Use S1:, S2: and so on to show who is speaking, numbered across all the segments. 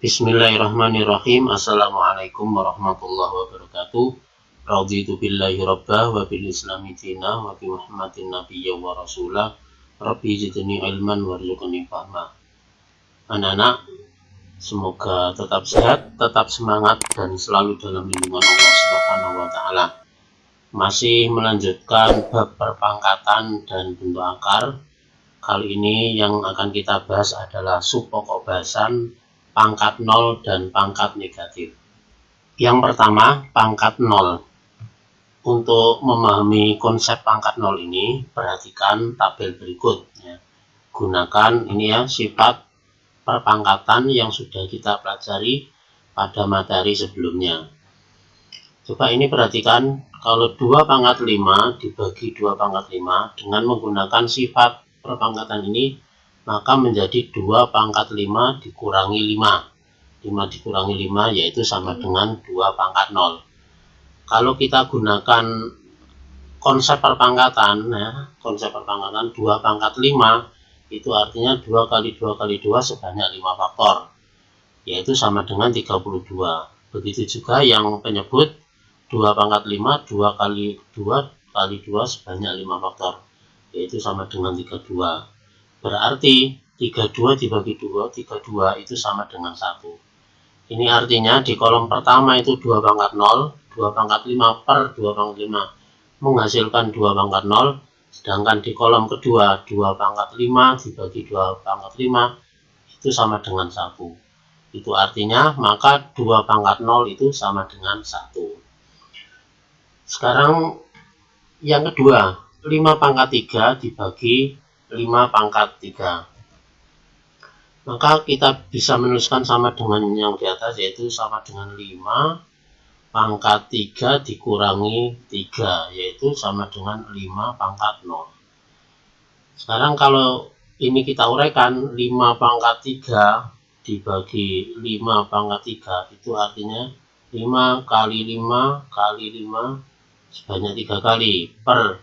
S1: Bismillahirrahmanirrahim. Assalamualaikum warahmatullahi wabarakatuh. Raditu billahi rabbah wa bil islami dinah wa bi Muhammadin nabiyya wa rasulah. Rabbi zidni ilman warzuqni fahma. Anak-anak, semoga tetap sehat, tetap semangat dan selalu dalam lindungan Allah Subhanahu wa taala. Masih melanjutkan bab perpangkatan dan bentuk akar. Kali ini yang akan kita bahas adalah subpokok bahasan pangkat 0 dan pangkat negatif. Yang pertama, pangkat 0. Untuk memahami konsep pangkat 0 ini, perhatikan tabel berikut. Gunakan ini ya, sifat perpangkatan yang sudah kita pelajari pada materi sebelumnya. Coba ini perhatikan, kalau 2 pangkat 5 dibagi 2 pangkat 5 dengan menggunakan sifat perpangkatan ini, maka menjadi 2 pangkat 5 dikurangi 5. 5 dikurangi 5 yaitu sama dengan 2 pangkat 0. Kalau kita gunakan konsep perpangkatan, konsep perpangkatan 2 pangkat 5, itu artinya 2 kali 2 kali 2 sebanyak 5 faktor, yaitu sama dengan 32. Begitu juga yang penyebut 2 pangkat 5, 2 kali 2 kali 2 sebanyak 5 faktor, yaitu sama dengan 32. Berarti 32 dibagi 2, 32 itu sama dengan 1. Ini artinya di kolom pertama itu 2 pangkat 0, 2 pangkat 5 per 2 pangkat 5 menghasilkan 2 pangkat 0. Sedangkan di kolom kedua 2 pangkat 5 dibagi 2 pangkat 5 itu sama dengan 1. Itu artinya maka 2 pangkat 0 itu sama dengan 1. Sekarang yang kedua, 5 pangkat 3 dibagi 5 pangkat 3. Maka kita bisa menuliskan sama dengan yang di atas, yaitu sama dengan 5 pangkat 3 dikurangi 3, yaitu sama dengan 5 pangkat 0. Sekarang kalau ini kita uraikan, 5 pangkat 3 dibagi 5 pangkat 3, itu artinya 5 kali 5 kali 5 sebanyak 3 kali, per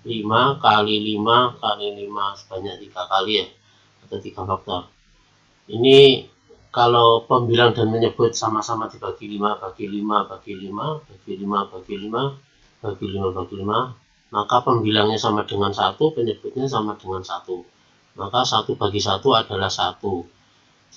S1: 5 kali 5 kali 5 sebanyak 3 kali ya, atau 3 faktor. Ini kalau pembilang dan menyebut sama-sama dibagi 5 bagi 5 bagi 5 bagi 5 bagi 5 bagi 5 bagi 5, maka pembilangnya sama dengan 1, penyebutnya sama dengan 1. Maka 1 bagi 1 adalah 1.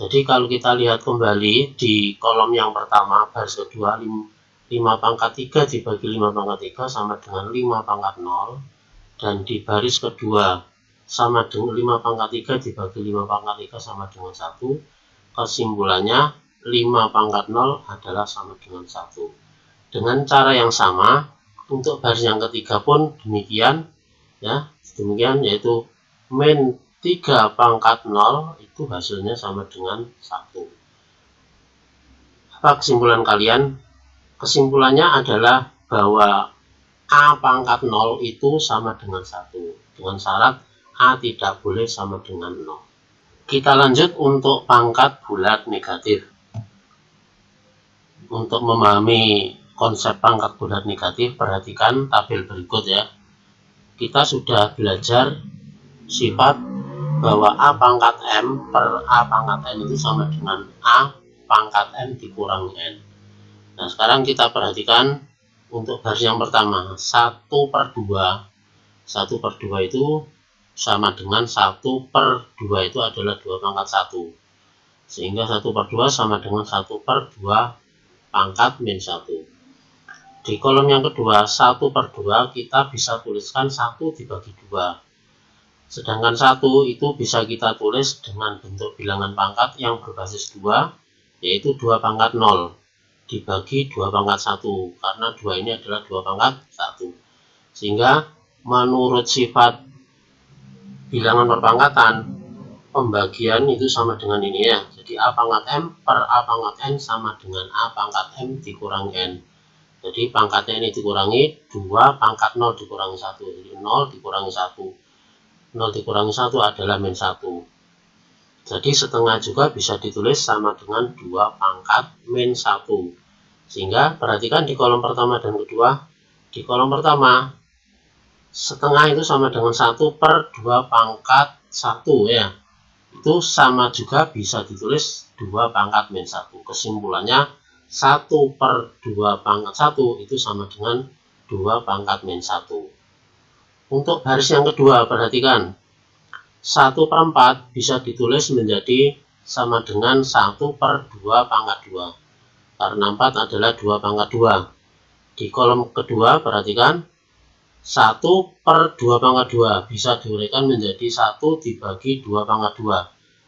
S1: Jadi kalau kita lihat kembali di kolom yang pertama, baris kedua, 5 pangkat 3 dibagi 5 pangkat 3 sama dengan 5 pangkat 0. Dan di baris kedua sama dengan 5 pangkat 3 dibagi 5 pangkat 3 sama dengan 1. Kesimpulannya 5 pangkat 0 adalah sama dengan 1. Dengan cara yang sama, untuk baris yang ketiga pun demikian ya, yaitu min 3 pangkat 0 itu hasilnya sama dengan 1. Apa kesimpulan kalian? Kesimpulannya adalah bahwa A pangkat 0 itu sama dengan 1, dengan syarat A tidak boleh sama dengan 0. Kita lanjut untuk pangkat bulat negatif. Untuk memahami konsep pangkat bulat negatif, perhatikan tabel berikut ya. Kita sudah belajar sifat bahwa A pangkat M per A pangkat N itu sama dengan A pangkat M dikurangi N. Nah sekarang kita perhatikan untuk baris yang pertama, 1 per 2. 1 per 2 itu sama dengan 1 per 2 itu adalah 2 pangkat 1. Sehingga 1 per 2 sama dengan 1 per 2 pangkat min 1. Di kolom yang kedua, 1 per 2 kita bisa tuliskan 1 dibagi 2. Sedangkan 1 itu bisa kita tulis dengan bentuk bilangan pangkat yang berbasis 2, yaitu 2 pangkat 0 dibagi 2 pangkat 1, karena 2 ini adalah 2 pangkat 1. Sehingga menurut sifat bilangan perpangkatan, pembagian itu sama dengan ini ya. Jadi A pangkat M per A pangkat N sama dengan A pangkat M dikurangi N. Jadi pangkatnya ini dikurangi 2 pangkat 0 dikurangi 1. Jadi 0 dikurangi 1. 0 dikurangi 1 adalah min 1. Jadi setengah juga bisa ditulis sama dengan 2 pangkat min 1. Sehingga perhatikan di kolom pertama dan kedua. Di kolom pertama, setengah itu sama dengan 1 per 2 pangkat 1 ya. itu sama juga bisa ditulis 2 pangkat min 1. Kesimpulannya 1 per 2 pangkat 1 itu sama dengan 2 pangkat min 1. Untuk baris yang kedua, perhatikan 1 per 4 bisa ditulis menjadi sama dengan 1 per 2 pangkat 2, karena 4 adalah 2 pangkat 2. Di kolom kedua, perhatikan 1 per 2 pangkat 2 bisa diuraikan menjadi 1 dibagi 2 pangkat 2.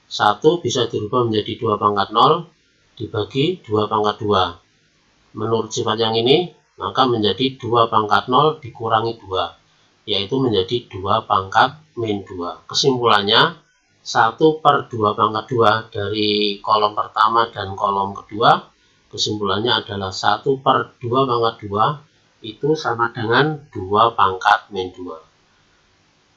S1: 1 bisa dirubah menjadi 2 pangkat 0 dibagi 2 pangkat 2. Menurut sifat yang ini, maka menjadi 2 pangkat 0 dikurangi 2, yaitu menjadi 2 pangkat min 2. Kesimpulannya, 1 per 2 pangkat 2 dari kolom pertama dan kolom kedua, kesimpulannya adalah 1 per 2 pangkat 2 itu sama dengan 2 pangkat min 2.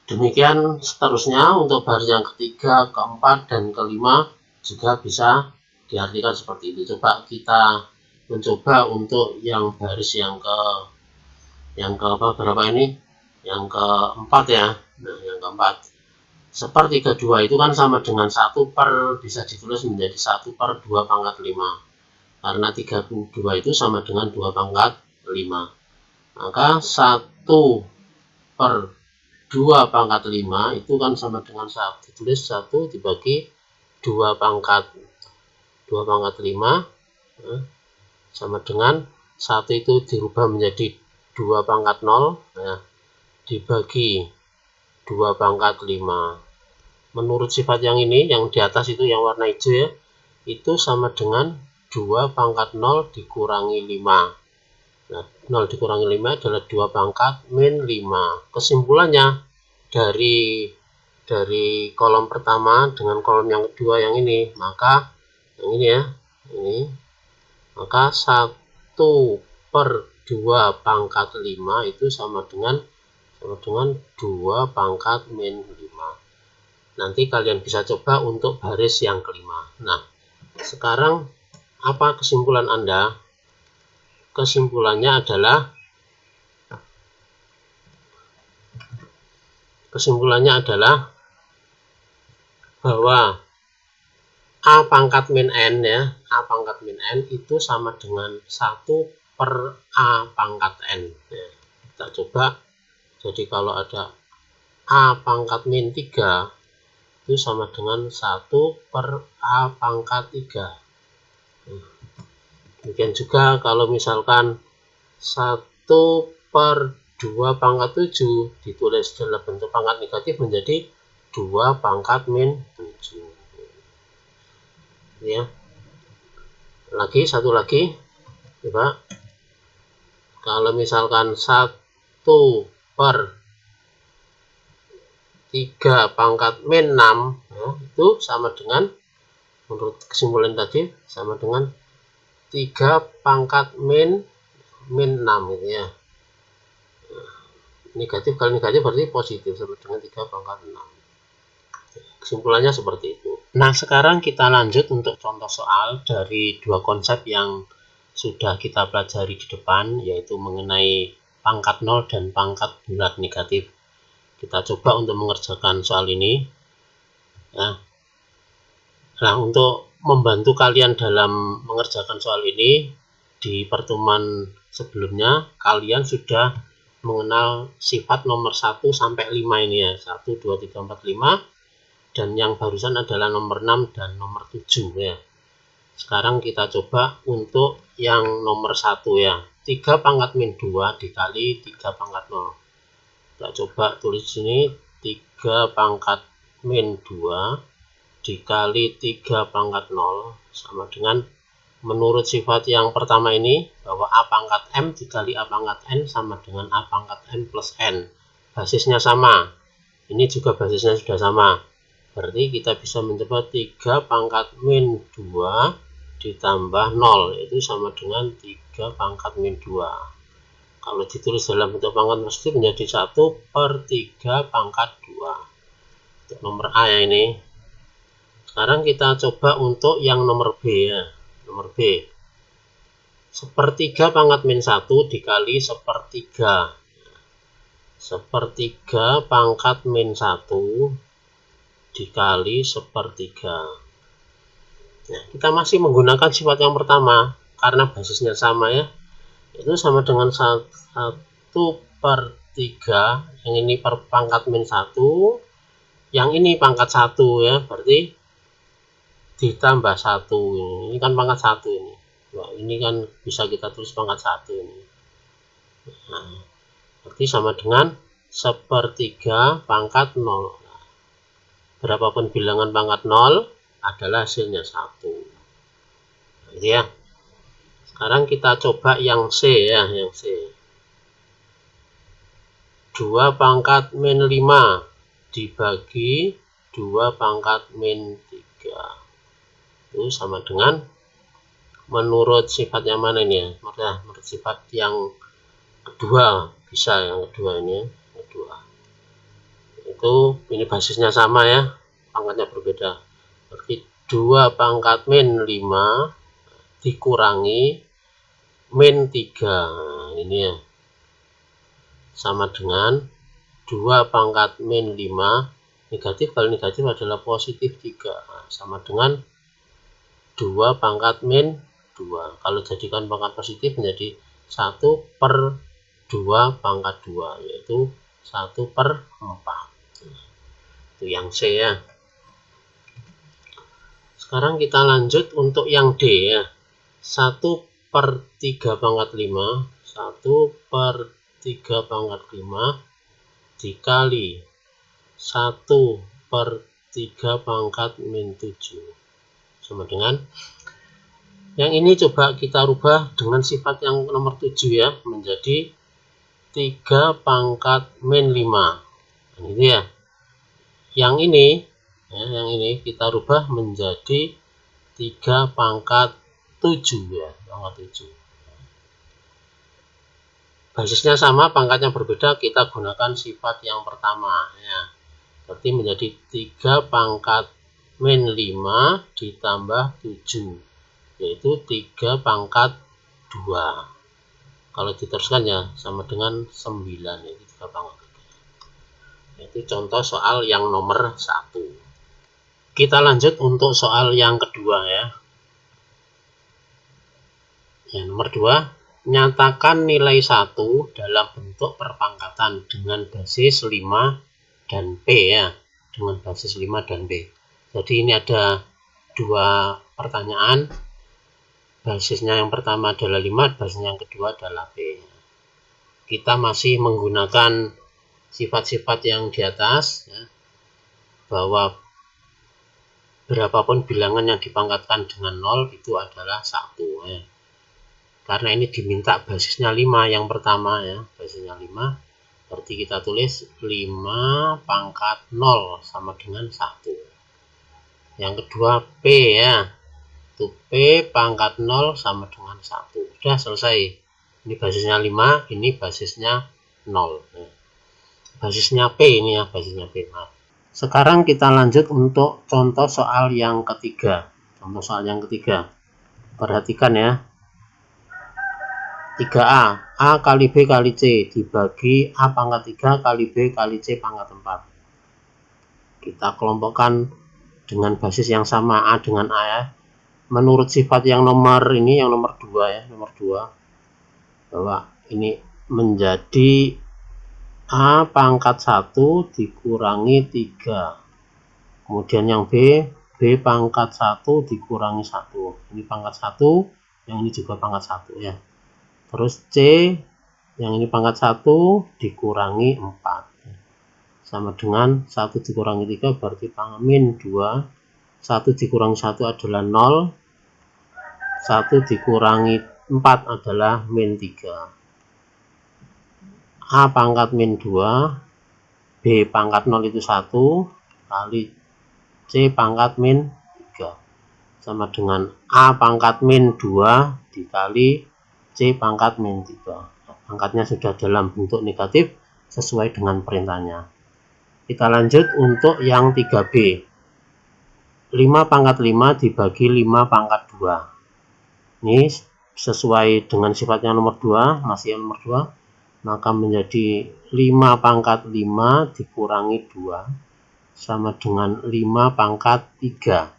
S1: Demikian seterusnya untuk baris yang ketiga, keempat, dan kelima juga bisa diartikan seperti itu. Coba kita mencoba untuk yang baris yang berapa ini? Yang keempat ya. Nah, yang keempat. Sepertiga 2 itu kan sama dengan 1 per, bisa ditulis menjadi 1 per 2 pangkat 5. Karena 32 itu sama dengan 2 pangkat 5. Maka 1 per 2 pangkat 5 itu kan sama dengan 1. Ditulis 1 dibagi 2 pangkat 5 sama dengan 1 itu dirubah menjadi 2 pangkat 0 dibagi 2 pangkat 5. Menurut sifat yang ini, yang di atas itu yang warna hijau ya, itu sama dengan 2 pangkat 0 dikurangi 5. Nah, 0 dikurangi 5 adalah 2 pangkat min 5. Kesimpulannya dari kolom pertama dengan kolom yang kedua yang ini, maka yang ini ya, maka 1 per 2 pangkat 5 itu sama dengan 2 pangkat min 5. Nanti kalian bisa coba untuk baris yang kelima. Nah, sekarang apa kesimpulan Anda? Kesimpulannya adalah bahwa A pangkat min N ya, A pangkat min N itu sama dengan 1 per A pangkat N. Nah, kita coba, jadi kalau ada A pangkat min 3 itu sama dengan 1 per A pangkat 3. Demikian juga kalau misalkan 1 per 2 pangkat 7 ditulis dalam bentuk pangkat negatif menjadi 2 pangkat min 7. Ya. Satu lagi. Coba. Kalau misalkan 1 per 3 pangkat min 6 ya, itu sama dengan, menurut kesimpulan tadi, sama dengan 3 pangkat min 6 gitu ya. Negatif kali negatif berarti positif, sama dengan 3 pangkat 6. Kesimpulannya seperti itu. Nah, sekarang kita lanjut untuk contoh soal dari dua konsep yang sudah kita pelajari di depan, yaitu mengenai pangkat 0 dan pangkat bulat negatif. Kita coba untuk mengerjakan soal ini. Nah, untuk membantu kalian dalam mengerjakan soal ini, di pertemuan sebelumnya kalian sudah mengenal sifat nomor 1 sampai 5 ini ya, 1, 2, 3, 4, 5, dan yang barusan adalah nomor 6 dan nomor 7 ya. Sekarang kita coba untuk yang nomor 1 ya, 3 pangkat min 2 dikali 3 pangkat 0. Kita coba tulis sini 3 pangkat min 2 dikali 3 pangkat 0 sama dengan, menurut sifat yang pertama ini, bahwa A pangkat M dikali A pangkat N sama dengan A pangkat N plus N. Basisnya sama. Ini juga basisnya sudah sama. Berarti kita bisa mencoba 3 pangkat min 2 ditambah 0, yaitu sama dengan 3 pangkat min 2. Kalau ditulis dalam bentuk pangkat positif menjadi 1 per 3 pangkat 2. Untuk nomor A ya ini. Sekarang kita coba untuk yang nomor B ya. Nomor B. 1/3 pangkat min 1 dikali 1/3. 1/3 pangkat min 1 dikali sepertiga. Nah, kita masih menggunakan sifat yang pertama karena basisnya sama ya, itu sama dengan 1/3. Yang ini per pangkat min 1, yang ini pangkat 1 ya, berarti ditambah 1. Ini kan pangkat 1 ini. Nah, ini kan bisa kita tulis pangkat 1 ini. Nah, berarti sama dengan 1/3 pangkat 0. Nah, berapapun bilangan pangkat 0 adalah hasilnya 1. Nah, gitu ya. Sekarang kita coba yang C ya, yang C. 2 pangkat min 5 dibagi 2 pangkat min 3. Itu sama dengan, menurut sifat yang mana ini ya? Menurut sifat yang kedua, bisa yang kedua ini ya, kedua. Itu ini basisnya sama ya, pangkatnya berbeda. Berarti 2 pangkat min 5 dikurangi min 3. Nah, ini ya. Sama dengan 2 pangkat min 5 negatif kali negatif adalah positif 3. Nah, sama dengan 2 pangkat min 2. Kalau jadikan pangkat positif menjadi 1/2 pangkat 2, yaitu 1/4. Itu yang C ya. Sekarang kita lanjut untuk yang D ya. 1/3 pangkat 5, 1/3 pangkat 5 dikali 1/3 pangkat min 7. Sama dengan, yang ini coba kita rubah dengan sifat yang nomor 7 ya, menjadi 3 pangkat min 5. Nah, gitu ya. Yang ini ya, yang ini kita rubah menjadi 3 pangkat 7 ya, pangkat 7. Basisnya sama, pangkatnya berbeda, kita gunakan sifat yang pertama ya. Berarti menjadi 3 pangkat min 5 ditambah 7, yaitu 3 pangkat 2. Kalau diteruskan ya sama dengan 9, yaitu 3 pangkat 3. Itu contoh soal yang nomor 1. Kita lanjut untuk soal yang kedua ya. Yang nomor 2, nyatakan nilai 1 dalam bentuk perpangkatan dengan basis 5 dan P ya, dengan basis 5 dan P. Jadi ini ada 2 pertanyaan. Basisnya yang pertama adalah 5, basisnya yang kedua adalah P. Kita masih menggunakan sifat-sifat yang di atas ya, bahwa berapapun bilangan yang dipangkatkan dengan 0 itu adalah 1 ya. Karena ini diminta basisnya 5 yang pertama ya, basisnya 5. Berarti kita tulis 5 pangkat 0 sama dengan 1. Yang kedua P ya, itu P pangkat 0 sama dengan 1. Sudah selesai. Ini basisnya 5, ini basisnya 0 ya. Basisnya P ini ya, basisnya P. Maaf. Sekarang kita lanjut untuk contoh soal yang ketiga. Contoh soal yang ketiga. Perhatikan ya. 3A, A kali B kali C dibagi A pangkat 3 kali B kali C pangkat 4. Kita kelompokkan dengan basis yang sama, A dengan A ya. Menurut sifat yang nomor ini, yang nomor 2 ya, nomor 2, bahwa ini menjadi A pangkat 1 dikurangi 3. Kemudian yang B pangkat 1 dikurangi 1. Ini pangkat 1, yang ini juga pangkat 1 ya. Terus C, yang ini pangkat 1 dikurangi 4. Sama dengan 1 dikurangi 3 berarti pangkat min 2. 1 dikurangi 1 adalah 0. 1 dikurangi 4 adalah min 3. A pangkat min 2, B pangkat 0 itu 1, kali C pangkat min 3. Sama dengan A pangkat min 2 dikali C pangkat min 3. Pangkatnya sudah dalam bentuk negatif sesuai dengan perintahnya. Kita lanjut untuk yang 3B. 5 pangkat 5 dibagi 5 pangkat 2. Ini sesuai dengan sifatnya nomor 2, masih yang nomor 2. Maka menjadi 5 pangkat 5 dikurangi 2. sama dengan 5 pangkat 3.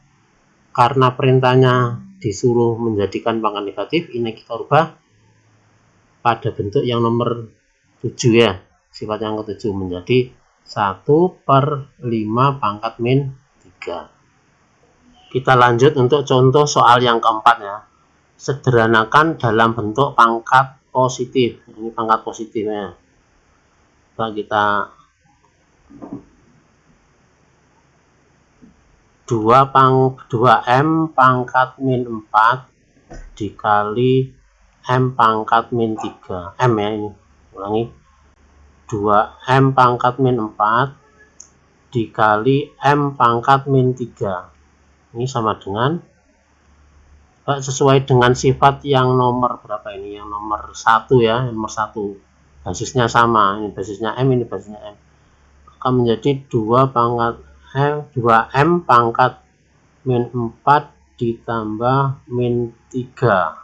S1: Karena perintahnya disuruh menjadikan pangkat negatif, ini kita rubah pada bentuk yang nomor 7 ya. Sifat yang ke-7 menjadi 1/5 pangkat min 3. Kita lanjut untuk contoh soal yang keempat ya. Sederhanakan dalam bentuk pangkat positif. Ini pangkat positifnya. Nah, kita 2M pangkat min 4 dikali M pangkat min 3. M ya ini. Ulangi. 2M pangkat min 4 dikali M pangkat min 3. Ini sama dengan, sesuai dengan sifat yang nomor berapa ini? Yang nomor 1 ya, nomor 1. Basisnya sama, ini basisnya M, ini basisnya M. Maka menjadi 2M pangkat min 4 ditambah min 3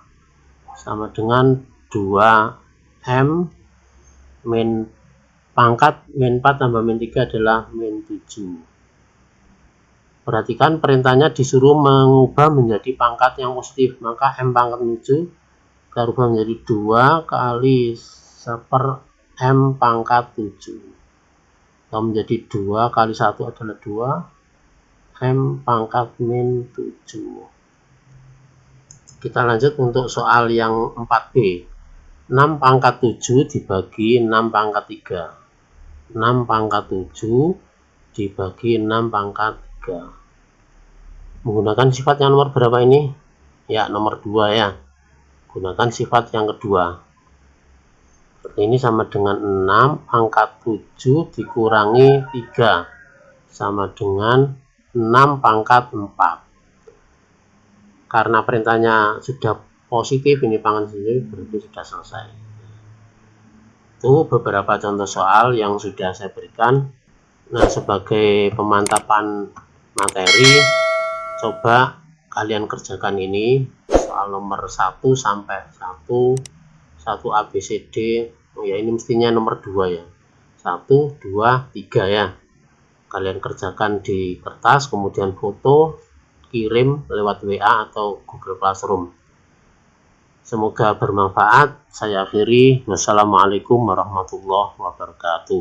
S1: sama dengan 2M min pangkat min 4 tambah min 3 adalah min 7. Perhatikan perintahnya disuruh mengubah menjadi pangkat yang positif, maka M pangkat 7 kita ubah menjadi 2 kali 1/M pangkat 7. Atau menjadi 2 kali 1 adalah 2 M pangkat min 7. Kita lanjut untuk soal yang 4B. 6 pangkat 7 dibagi 6 pangkat 3. 6 pangkat 7 dibagi 6 pangkat 3. Menggunakan sifat yang nomor berapa ini? Ya, nomor 2 ya. Gunakan sifat yang kedua. Ini sama dengan 6 pangkat 7 dikurangi 3 sama dengan 6 pangkat 4. Karena perintahnya sudah positif, ini pangkat positif, berarti sudah selesai. Itu beberapa contoh soal yang sudah saya berikan. Nah, sebagai pemantapan materi, coba kalian kerjakan ini soal nomor 1 sampai 1 ABCD. Oh ya, ini mestinya nomor 2 ya. 1, 2, 3 ya. Kalian kerjakan di kertas, kemudian foto, kirim lewat WA atau Google Classroom. Semoga bermanfaat. Saya akhiri. Wassalamualaikum warahmatullahi wabarakatuh.